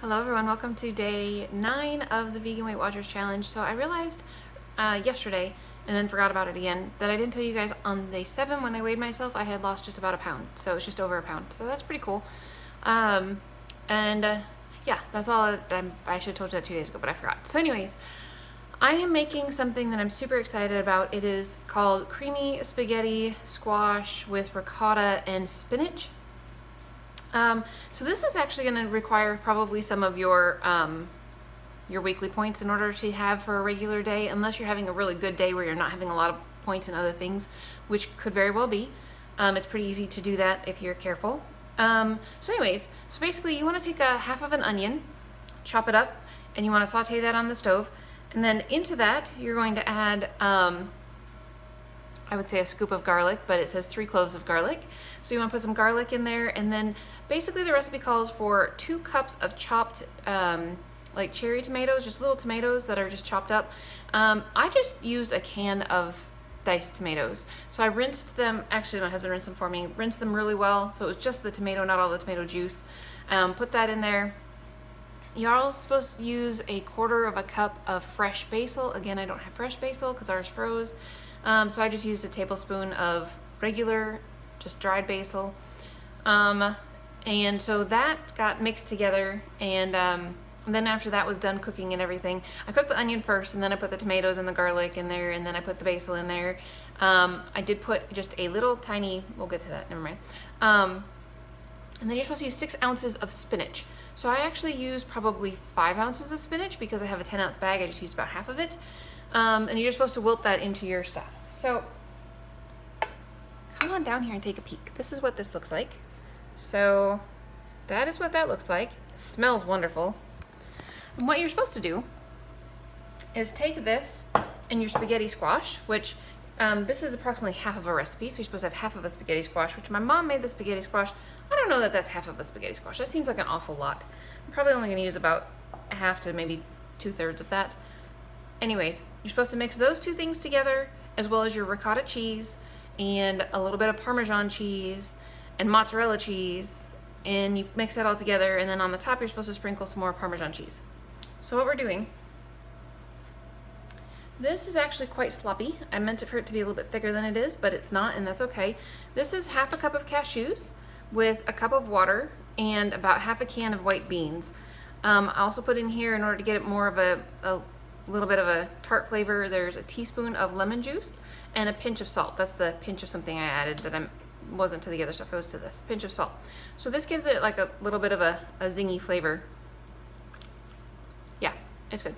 Hello everyone, welcome to day 9 of the Vegan Weight Watchers Challenge. So I realized yesterday, and then forgot about it again, that I didn't tell you guys on day 7 when I weighed myself, I had lost just about a pound. So it's just over a pound. So that's pretty cool. Yeah, that's all. I should have told you that 2 days ago, but I forgot. So anyways, I am making something that I'm super excited about. It is called creamy spaghetti squash with ricotta and spinach. So this is actually going to require probably some of your weekly points in order to have for a regular day, unless you're having a really good day where you're not having a lot of points in other things, which could very well be. It's pretty easy to do that if you're careful. So basically you want to take a half of an onion, chop it up, and you want to saute that on the stove. And then into that, you're going to add, I would say a scoop of garlic, but it says 3 cloves of garlic. So you want to put some garlic in there, and then basically the recipe calls for 2 cups of chopped like cherry tomatoes, just little tomatoes that are just chopped up. I just used a can of diced tomatoes. So I rinsed them, actually my husband rinsed them for me, rinsed them really well, so it was just the tomato, not all the tomato juice. Put that in there. You're also supposed to use a 1/4 cup of fresh basil. Again, I don't have fresh basil because ours froze. So I just used a tablespoon of regular, just dried basil. And so that got mixed together, and then after that was done cooking and everything, I cooked the onion first, and then I put the tomatoes and the garlic in there, and then I put the basil in there. I did put just a little tiny, we'll get to that, never mind. And then you're supposed to use 6 ounces of spinach. So I actually used probably 5 ounces of spinach because I have a 10-ounce bag. I just used about half of it. And you're supposed to wilt that into your stuff. So come on down here and take a peek. This is what this looks like. So that is what that looks like. It smells wonderful. And what you're supposed to do is take this and your spaghetti squash, which this is approximately half of a recipe. So you're supposed to have half of a spaghetti squash, which my mom made the spaghetti squash. I don't know that that's half of a spaghetti squash. That seems like an awful lot. I'm probably only going to use about half to maybe 2/3 of that. Anyways, you're supposed to mix those 2 things together, as well as your ricotta cheese and a little bit of Parmesan cheese and mozzarella cheese, and you mix that all together, and then on the top you're supposed to sprinkle some more Parmesan cheese. So what we're doing, this is actually quite sloppy. I meant it for it to be a little bit thicker than it is, but it's not, and that's okay. This is half a cup of cashews with a cup of water and about half a can of white beans. I also put in here, in order to get it more of a little bit of a tart flavor, there's a teaspoon of lemon juice and a pinch of salt. That's the pinch of something I added that wasn't to the other stuff, it was to this, pinch of salt. So this gives it like a little bit of a zingy flavor. Yeah, it's good.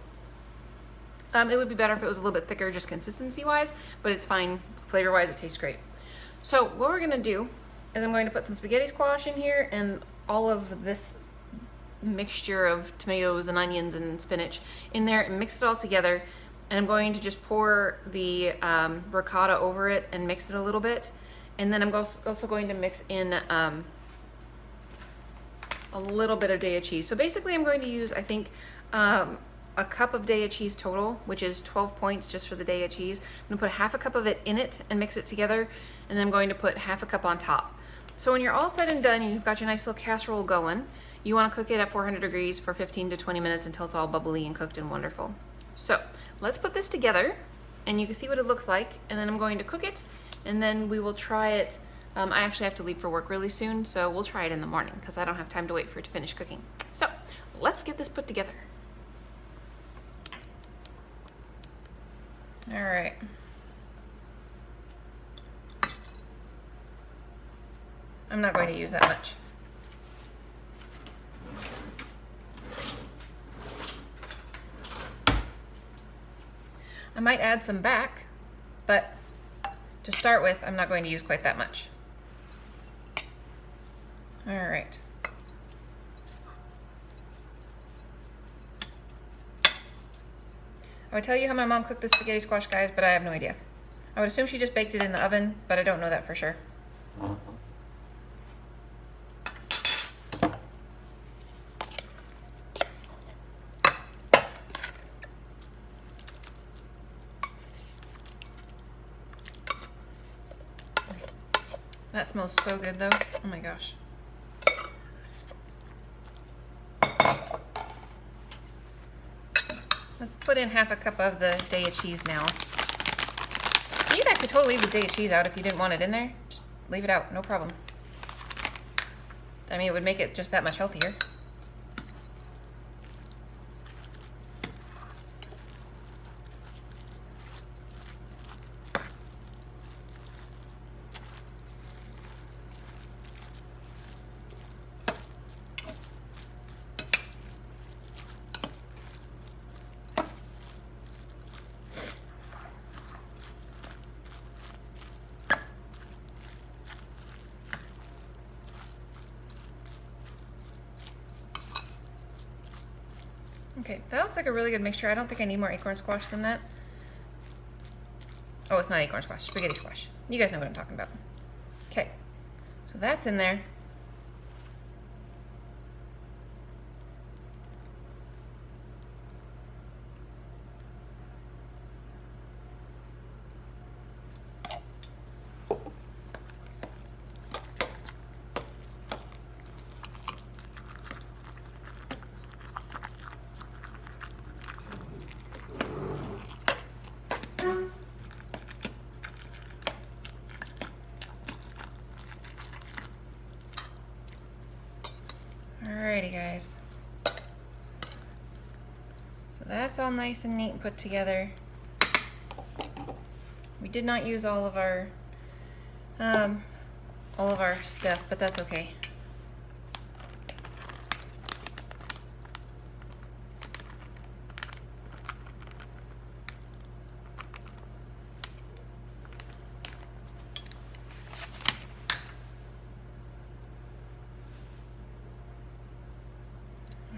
It would be better if it was a little bit thicker just consistency wise, but it's fine flavor wise, it tastes great. So what we're gonna do is I'm going to put some spaghetti squash in here and all of this mixture of tomatoes and onions and spinach in there and mix it all together, and I'm going to just pour the ricotta over it and mix it a little bit, and then I'm also going to mix in a little bit of Daiya cheese. So basically I'm going to use, I think, a cup of Daiya cheese total, which is 12 points just for the Daiya cheese. I'm gonna put half a cup of it in it and mix it together, and then I'm going to put half a cup on top. So when you're all said and done and you've got your nice little casserole going, you want to cook it at 400 degrees for 15 to 20 minutes until it's all bubbly and cooked and wonderful. So let's put this together and you can see what it looks like, and then I'm going to cook it, and then we will try it. I actually have to leave for work really soon, so we'll try it in the morning because I don't have time to wait for it to finish cooking. So let's get this put together. All right. I'm not going to use that much. I might add some back, but to start with, I'm not going to use quite that much. All right. I would tell you how my mom cooked the spaghetti squash, guys, but I have no idea. I would assume she just baked it in the oven, but I don't know that for sure. That smells so good though. Oh my gosh. Let's put in half a cup of the Daya cheese now. You guys could totally leave the Daya cheese out if you didn't want it in there. Just leave it out, no problem. I mean, it would make it just that much healthier. Okay, that looks like a really good mixture. I don't think I need more acorn squash than that. Oh, it's not acorn squash, spaghetti squash. You guys know what I'm talking about. Okay, so that's in there. Alrighty, guys. So that's all nice and neat and put together. We did not use all of our stuff, but that's okay.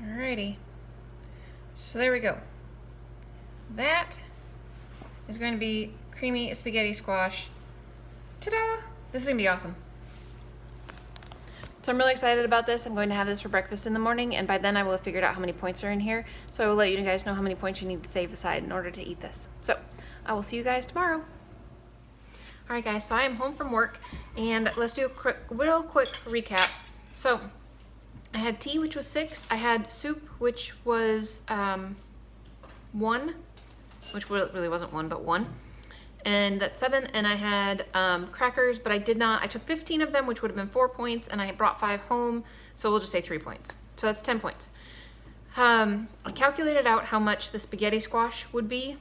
Alrighty, so there we go. That is going to be creamy spaghetti squash. Ta-da! This is gonna be awesome. So I'm really excited about this. I'm going to have this for breakfast in the morning, and by then I will have figured out how many points are in here. So I will let you guys know how many points you need to save aside in order to eat this. So I will see you guys tomorrow. Alright guys, so I am home from work, and let's do a real quick recap. So I had tea, which was 6. I had soup, which was 1, which really wasn't 1, but 1. And that's 7. And I had crackers, but I took 15 of them, which would have been 4 points, and I brought 5 home, so we'll just say 3 points. So that's 10 points. I calculated out how much the spaghetti squash would be,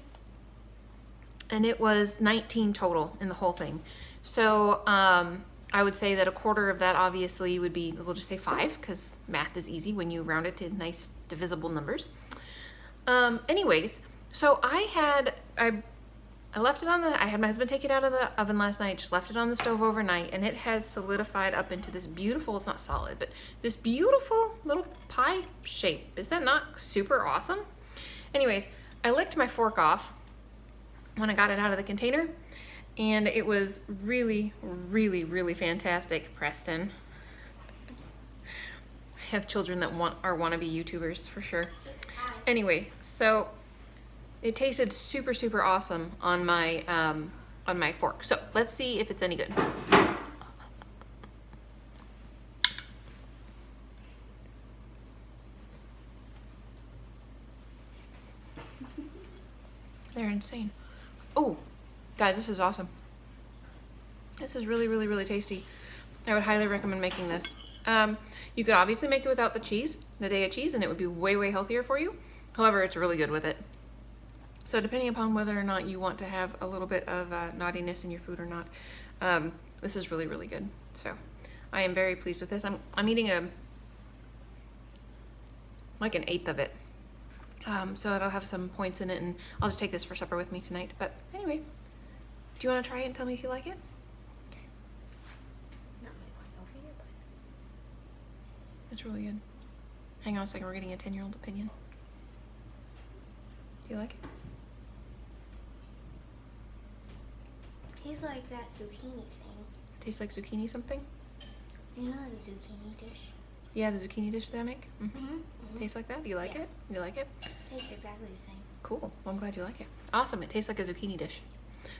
and it was 19 total in the whole thing. So I would say that a quarter of that obviously would be, we'll just say 5, because math is easy when you round it to nice divisible numbers. Anyways, so I left it on I had my husband take it out of the oven last night, just left it on the stove overnight, and it has solidified up into this beautiful, it's not solid, but this beautiful little pie shape. Is that not super awesome? Anyways, I licked my fork off when I got it out of the container, and it was really, really, really fantastic. Preston. I have children that are wannabe YouTubers for sure. Anyway, so it tasted super, super awesome on my fork. So let's see if it's any good. They're insane. Oh, guys, this is awesome. This is really, really, really tasty. I would highly recommend making this. You could obviously make it without the cheese, the Daya cheese, and it would be way, way healthier for you. However, it's really good with it. So depending upon whether or not you want to have a little bit of naughtiness in your food or not, this is really, really good. So I am very pleased with this. I'm eating like an 1/8 of it. So it'll have some points in it, and I'll just take this for supper with me tonight. But anyway, do you want to try it and tell me if you like it? Okay. Not my point over here, but It's really good. Hang on a second, we're getting a 10-year-old's opinion. Do you like it? tastes like that zucchini thing. Tastes like zucchini something? You know the zucchini dish? Yeah, the zucchini dish that I make? Mm-hmm. Mm-hmm. Tastes like that? Do you like it? You like it? Tastes exactly the same. Cool. Well, I'm glad you like it. Awesome. It tastes like a zucchini dish.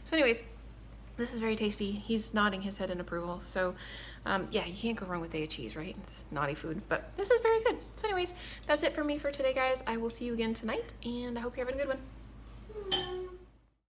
So anyways, This is very tasty. He's nodding his head in approval. So yeah, you can't go wrong with day of cheese, right? It's naughty food, but this is very good. So anyways, that's it for me for today, guys. I will see you again tonight, and I hope you're having a good one.